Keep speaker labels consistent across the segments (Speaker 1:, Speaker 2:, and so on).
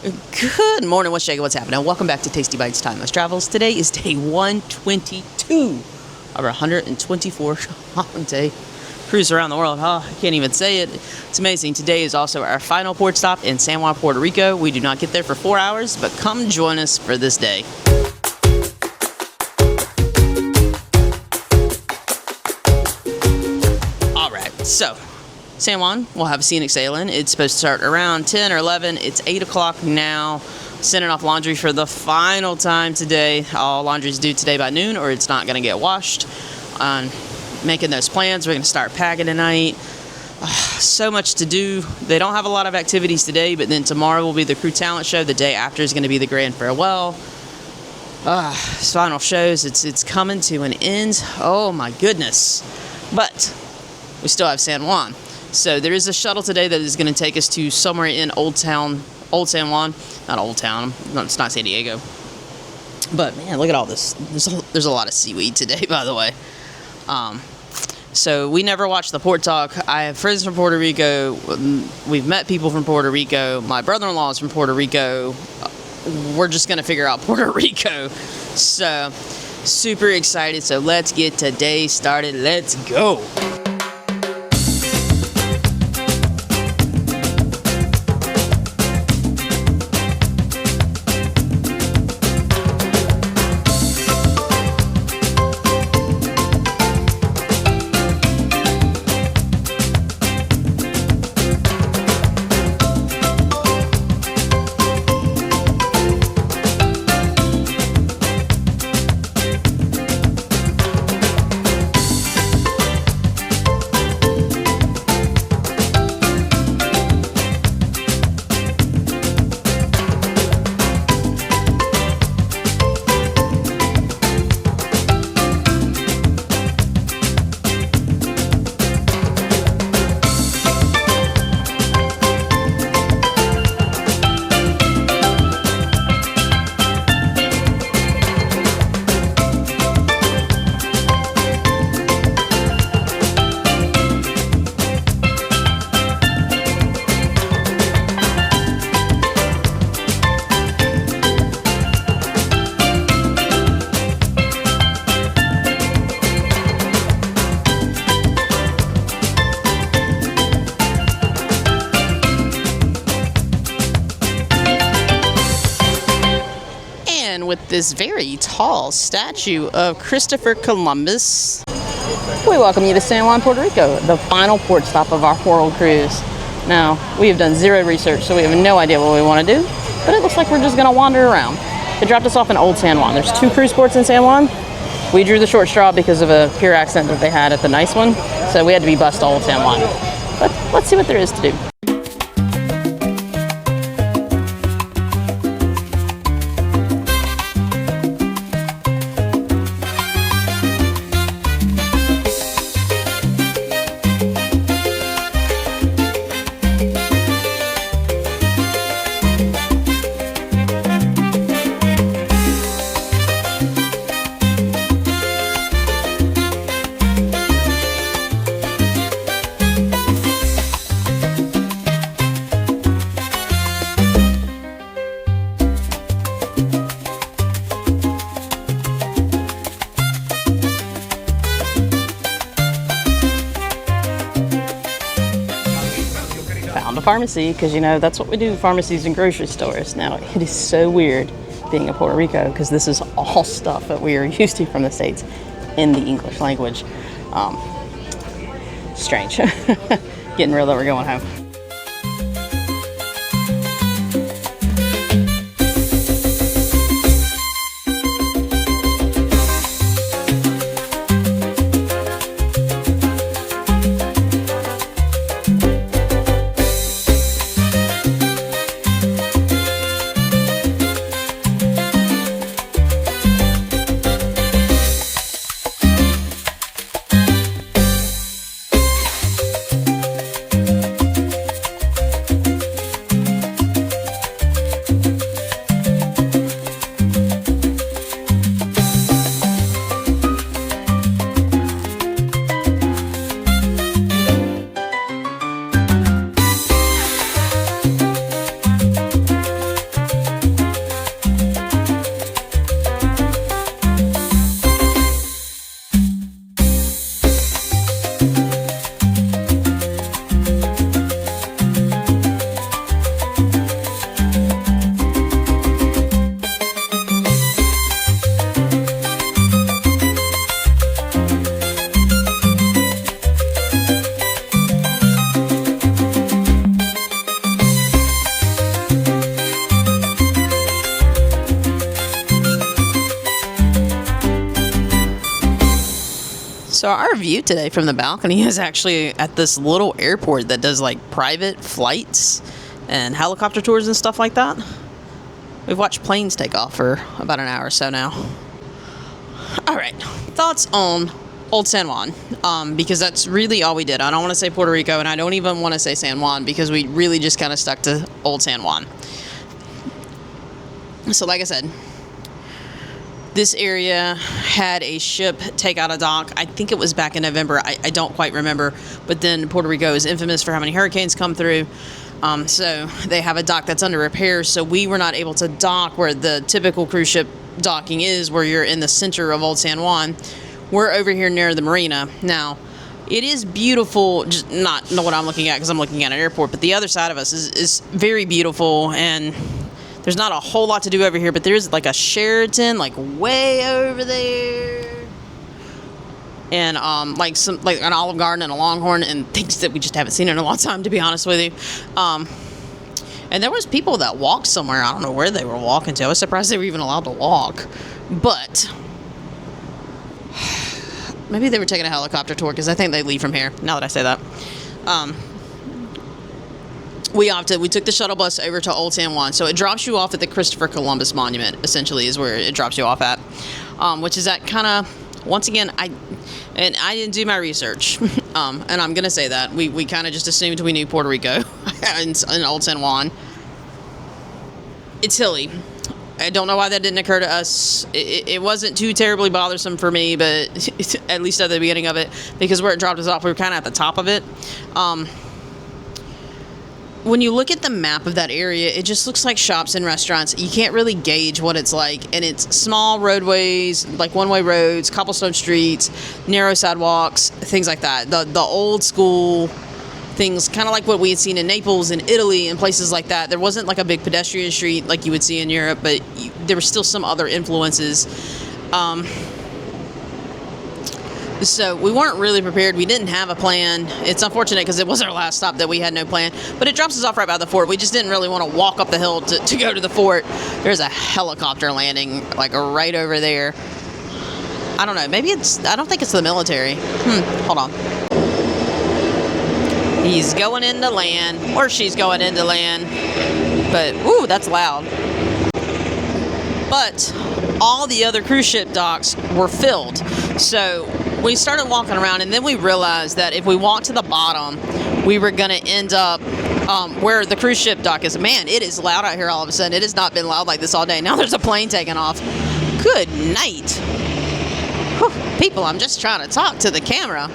Speaker 1: Good morning, what's shaking, what's happening? Welcome back to Tasty Bites Timeless Travels. Today is day 122 of our 124 day cruise around the world. Oh, I can't even say it. It's amazing. Today is also our final port stop in San Juan, Puerto Rico. We do not get there for 4 hours, but come join us for this day. All right, so San Juan, we'll have a scenic sailing. It's supposed to start around 10 or 11. It's 8 o'clock now. Sending off laundry for the final time today. All laundry is due today by noon or it's not going to get washed. Making those plans. We're going to start packing tonight. So much to do. They don't have a lot of activities today, but then tomorrow will be the crew talent show. The day after is going to be the grand farewell. Final shows. It's coming to an end. Oh my goodness. But we still have San Juan. So there is a shuttle today that is going to take us to somewhere in Old San Juan. Not Old Town. No, it's not San Diego. But man, look at all this. There's a lot of seaweed today, by the way. So we never watched the Port Talk. I have friends from Puerto Rico. We've met people from Puerto Rico. My brother-in-law is from Puerto Rico. We're just going to figure out Puerto Rico. So super excited. So let's get today started. Let's go. With this very tall statue of Christopher Columbus. We welcome you to San Juan, Puerto Rico, the final port stop of our world cruise. Now, we have done zero research, so we have no idea what we want to do, but it looks like we're just going to wander around. They dropped us off in Old San Juan. There's 2 cruise ports in San Juan. We drew the short straw because of a pier accident that they had at the nice one, so we had to be bused to Old San Juan. But let's see what there is to do. Pharmacy, because you know that's what we do, pharmacies and grocery stores. Now it is so weird being in Puerto Rico because this is all stuff that we are used to from the States in the English language. Strange. Getting real that we're going home. So our view today from the balcony is actually at this little airport that does like private flights and helicopter tours and stuff like that. We've watched planes take off for about an hour or so now. All right, thoughts on Old San Juan, because that's really all we did. I don't want to say Puerto Rico, and I don't even want to say San Juan because we really just kind of stuck to Old San Juan. So like I said, this area had a ship take out a dock. I think it was back in November. I don't quite remember. But then Puerto Rico is infamous for how many hurricanes come through. So they have a dock that's under repair. So we were not able to dock where the typical cruise ship docking is, where you're in the center of Old San Juan. We're over here near the marina. Now, it is beautiful, just not what I'm looking at because I'm looking at an airport, but the other side of us is very beautiful, and there's not a whole lot to do over here, but there's like a Sheraton, like way over there, and like an Olive Garden and a Longhorn and things that we just haven't seen in a long time, to be honest with you. And there was people that walked somewhere. I don't know where they were walking to. I was surprised they were even allowed to walk, but maybe they were taking a helicopter tour because I think they leave from here. Now that I say that. We took the shuttle bus over to Old San Juan. So it drops you off at the Christopher Columbus Monument, essentially, is where it drops you off at. Which is at kind of, once again, I didn't do my research. And I'm going to say that. We kind of just assumed we knew Puerto Rico in Old San Juan. It's hilly. I don't know why that didn't occur to us. It wasn't too terribly bothersome for me, but at least at the beginning of it, because where it dropped us off, we were kind of at the top of it. When you look at the map of that area, it just looks like shops and restaurants. You can't really gauge what it's like. And it's small roadways, like one-way roads, cobblestone streets, narrow sidewalks, things like that. The old school things, kind of like what we had seen in Naples and Italy and places like that. There wasn't like a big pedestrian street like you would see in Europe, but there were still some other influences. So we weren't really prepared. We didn't have a plan. It's unfortunate because it was our last stop that we had no plan. But it drops us off right by the fort. We just didn't really want to walk up the hill to go to the fort. There's a helicopter landing like right over there. I don't know. Maybe I don't think it's the military. Hold on. He's going into land, or she's going into land. But, ooh, that's loud. But all the other cruise ship docks were filled. So we started walking around, and then we realized that if we walked to the bottom, we were going to end up where the cruise ship dock is. Man, it is loud out here all of a sudden. It has not been loud like this all day. Now there's a plane taking off. Good night. Whew, people, I'm just trying to talk to the camera.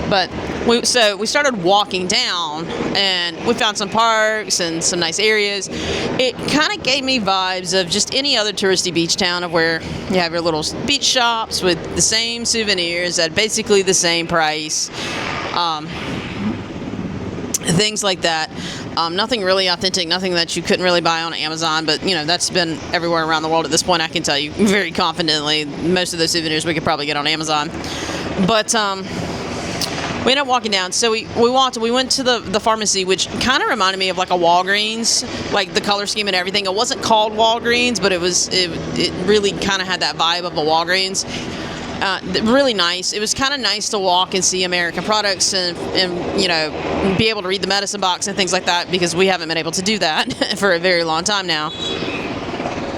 Speaker 1: But we started walking down, and we found some parks and some nice areas. It kind of gave me vibes of just any other touristy beach town, of where you have your little beach shops with the same souvenirs at basically the same price. Things like that. Nothing really authentic, nothing that you couldn't really buy on Amazon, but that's been everywhere around the world at this point. I can tell you very confidently most of those souvenirs we could probably get on Amazon. But we ended up walking down. So we went to the pharmacy, which kind of reminded me of like a Walgreens, like the color scheme and everything. It wasn't called Walgreens, but it really kind of had that vibe of a Walgreens. Really nice. It was kind of nice to walk and see American products and be able to read the medicine box and things like that, because we haven't been able to do that for a very long time now.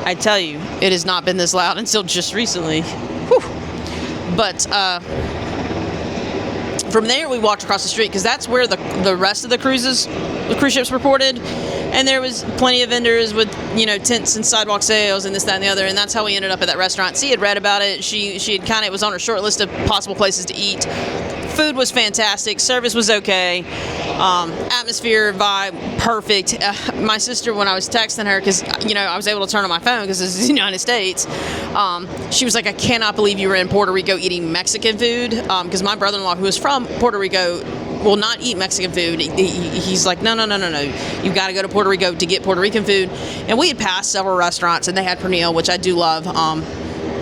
Speaker 1: I tell you, it has not been this loud until just recently. Whew. But from there, we walked across the street, because that's where the rest of the cruise ships reported. And there was plenty of vendors with, tents and sidewalk sales and this, that, and the other. And that's how we ended up at that restaurant. C had read about it. She had it was on her short list of possible places to eat. Food was fantastic. Service was okay. Atmosphere, vibe, perfect. My sister, when I was texting her, because, I was able to turn on my phone because this is the United States, she was like, I cannot believe you were in Puerto Rico eating Mexican food, because my brother-in-law, who is from Puerto Rico, will not eat Mexican food. He's like, no. You've got to go to Puerto Rico to get Puerto Rican food. And we had passed several restaurants, and they had pernil, which I do love.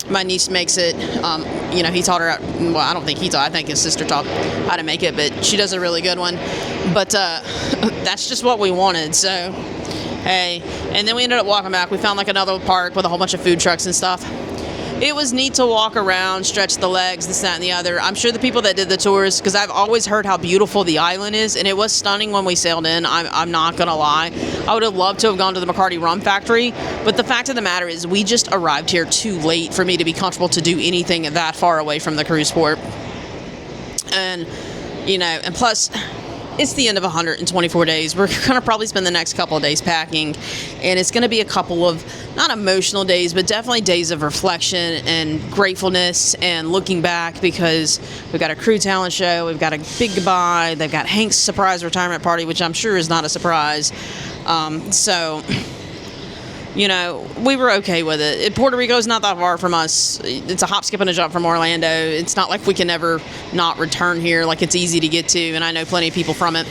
Speaker 1: My niece makes it. He taught her. Well, I don't think he taught. I think his sister taught how to make it, but she does a really good one. But that's just what we wanted. So, hey. And then we ended up walking back. We found like another park with a whole bunch of food trucks and stuff. it was neat to walk around, stretch the legs, this, that, and the other. I'm sure the people that did the tours, because I've always heard how beautiful the island is, and it was stunning when we sailed in. I'm not going to lie. I would have loved to have gone to the McCarty Rum Factory, but the fact of the matter is we just arrived here too late for me to be comfortable to do anything that far away from the cruise port. And, you know, and plus, it's the end of 124 days. We're going to probably spend the next couple of days packing, and it's going to be a couple of, not emotional days, but definitely days of reflection and gratefulness and looking back, because we've got a crew talent show, we've got a big goodbye, they've got Hank's surprise retirement party, which I'm sure is not a surprise. So, you know, we were okay with it. Puerto Rico's not that far from us. It's a hop, skip, and a jump from Orlando. It's not like we can ever not return here. Like, it's easy to get to, and I know plenty of people from it.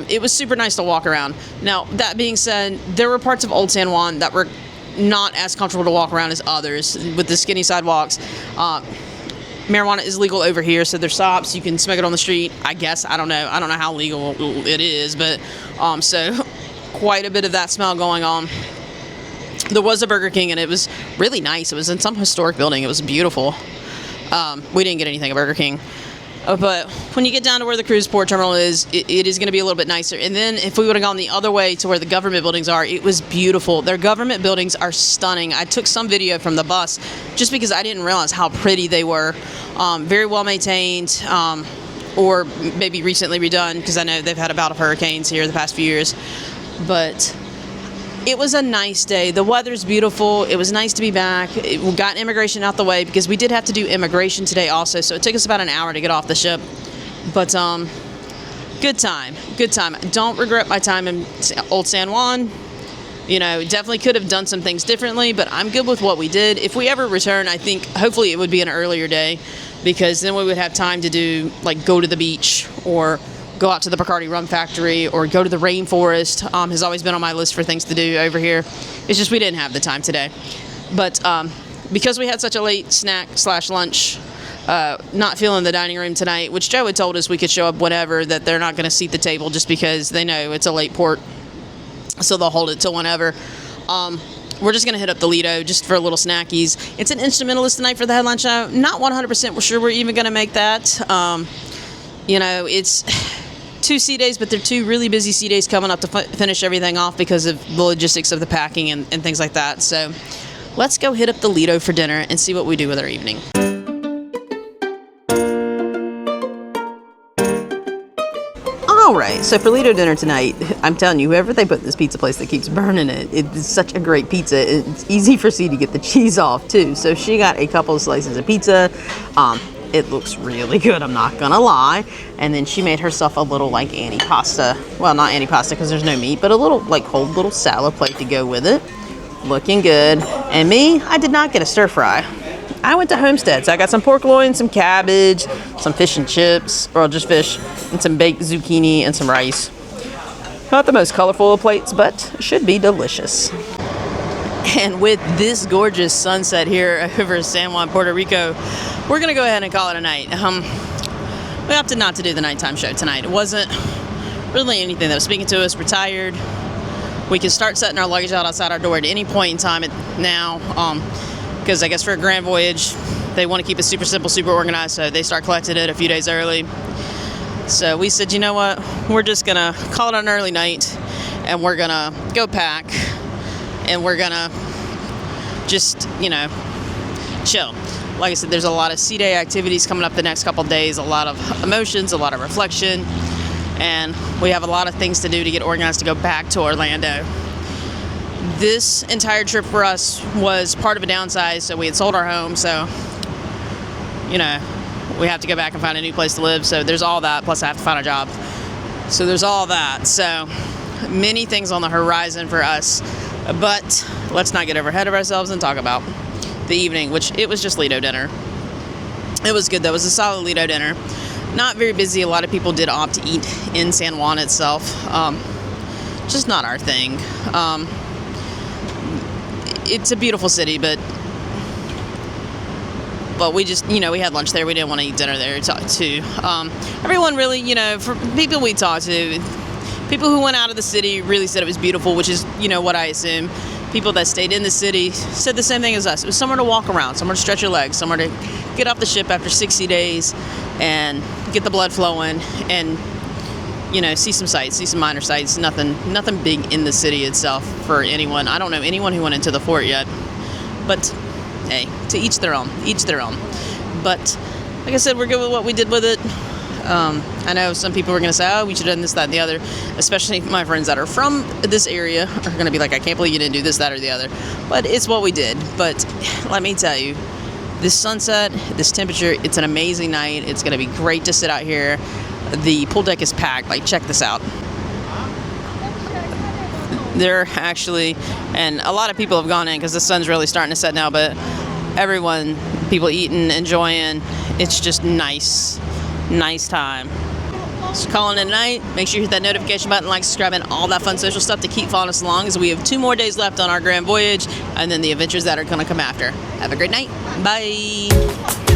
Speaker 1: It was super nice to walk around. Now, that being said, there were parts of Old San Juan that were not as comfortable to walk around as others with the skinny sidewalks. Marijuana is legal over here, so there's stops. You can smoke it on the street, I guess. I don't know how legal it is, but so quite a bit of that smell going on. There was a Burger King, and it was really nice. It was in some historic building. It was beautiful. We didn't get anything at Burger King. But when you get down to where the cruise port terminal is, it is going to be a little bit nicer. And then if we would have gone the other way to where the government buildings are, it was beautiful. Their government buildings are stunning. I took some video from the bus just because I didn't realize how pretty they were. Very well maintained, or maybe recently redone, because I know they've had a bout of hurricanes here the past few years. But it was a nice day. The weather's beautiful. It was nice to be back. We got immigration out the way, because we did have to do immigration today also, so it took us about an hour to get off the ship. But good time. Don't regret my time in Old San Juan. You know, definitely could have done some things differently, but I'm good with what we did. If we ever return, I think hopefully it would be an earlier day, because then we would have time to do, like, go to the beach or go out to the Bacardi Rum Factory or go to the rainforest. Has always been on my list for things to do over here. It's just we didn't have the time today. But because we had such a late snack/lunch, not feeling the dining room tonight, which Joe had told us we could show up whenever, that they're not going to seat the table just because they know it's a late port, so they'll hold it till whenever. We're just going to hit up the Lido just for a little snackies. It's an instrumentalist tonight for the headline show. Not 100% sure we're even going to make that. You know, it's 2 sea days, but they're 2 really busy sea days coming up to finish everything off because of the logistics of the packing and things like that. So let's go hit up the Lido for dinner and see what we do with our evening. All right, so for Lido dinner tonight, I'm telling you, whoever they put in this pizza place that keeps burning it, it's such a great pizza. It's easy for C to get the cheese off too. So she got a couple of slices of pizza. It looks really good, I'm not gonna lie. And then she made herself a little, like, antipasta. Well, not antipasta because there's no meat, but a little, like, whole little salad plate to go with it. Looking good. And me, I did not get a stir fry. I went to Homestead, so I got some pork loin, some cabbage, some fish and chips, or just fish, and some baked zucchini and some rice. Not the most colorful of plates, but should be delicious. And with this gorgeous sunset here over San Juan, Puerto Rico, we're going to go ahead and call it a night. We opted not to do the nighttime show tonight. It wasn't really anything that was speaking to us. We're tired. We can start setting our luggage out outside our door at any point in time now, because I guess for a grand voyage, they want to keep it super simple, super organized, so they start collecting it a few days early. So we said, you know what, we're just going to call it an early night, and we're going to go pack, and we're going to just, you know, chill. Like I said, there's a lot of sea day activities coming up the next couple of days, a lot of emotions, a lot of reflection, and we have a lot of things to do to get organized to go back to Orlando. This entire trip for us was part of a downsize, so we had sold our home, so, you know, we have to go back and find a new place to live, so there's all that, plus I have to find a job. So there's all that, so many things on the horizon for us, but let's not get ahead of ourselves and talk about the evening, which it was just Lido dinner. It was good though. It was a solid Lido dinner. Not very busy. A lot of people did opt to eat in San Juan itself. Just not our thing. It's a beautiful city, but we just, you know, we had lunch there. We didn't want to eat dinner there too. Everyone really, you know, for people we talked to, people who went out of the city really said it was beautiful, which is, you know, what I assume. people that stayed in the city said the same thing as us. It was somewhere to walk around, somewhere to stretch your legs, somewhere to get off the ship after 60 days and get the blood flowing and, you know, see some sights, see some minor sights. Nothing big in the city itself for anyone. I don't know anyone who went into the fort yet. But, hey, to each their own, But, like I said, we're good with what we did with it. I know some people were going to say, oh, we should have done this, that, and the other. Especially my friends that are from this area are going to be like, I can't believe you didn't do this, that, or the other. But it's what we did. But let me tell you, this sunset, this temperature, it's an amazing night. It's going to be great to sit out here. The pool deck is packed. Like, check this out. They're actually, and a lot of people have gone in because the sun's really starting to set now, but people eating, enjoying. It's just nice time. So calling it a night. Make sure you hit that notification button, like, subscribe, and all that fun social stuff to keep following us along, as we have 2 more days left on our grand voyage and then the adventures that are going to come after. Have a great night. Bye.